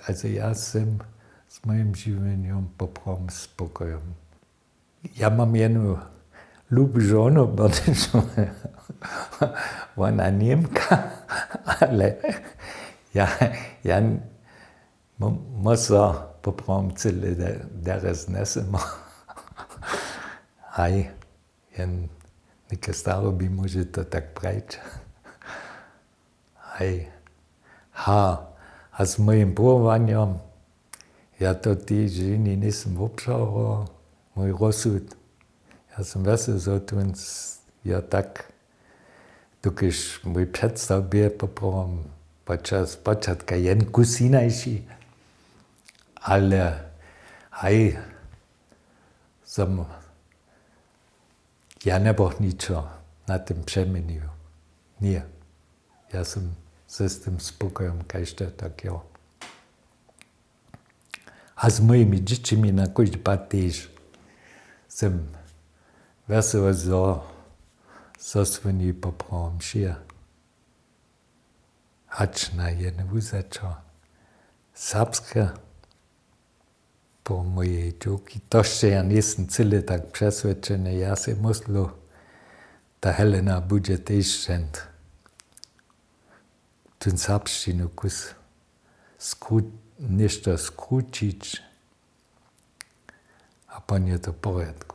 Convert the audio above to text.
Also ja sam z moim żywieniem poprawom spokojem. Ja mam jedną lubię żonę, bo ona Niemka, ale ja muszę poprawom cyle teraz nesem. Hej, jen neke starobi może to tak brać. Hej, a z moim pływaniem, ja to tej żony nisem obszał, mój rozsud. Ja sam wesel, że to ja tak, dokiż mój przedstaw był poprawom podczas początka jen kusinajszy, ale hej, sam ja nebuch ničo na tym przemienił. Nie. Ja sam z tym spokojem każdy tak ja. A z moimi dziećmi na każdy pat też sam wesoły, że swini poprawom się. Acz na jedne wuzeczo serbskie po mojej dżuki. To jeszcze ja nisem cyle tak przesvedčený, ja si myslel, ta Helena bude też šent. Tun serbštinu kus nešto skručić, a pan je to v poredku.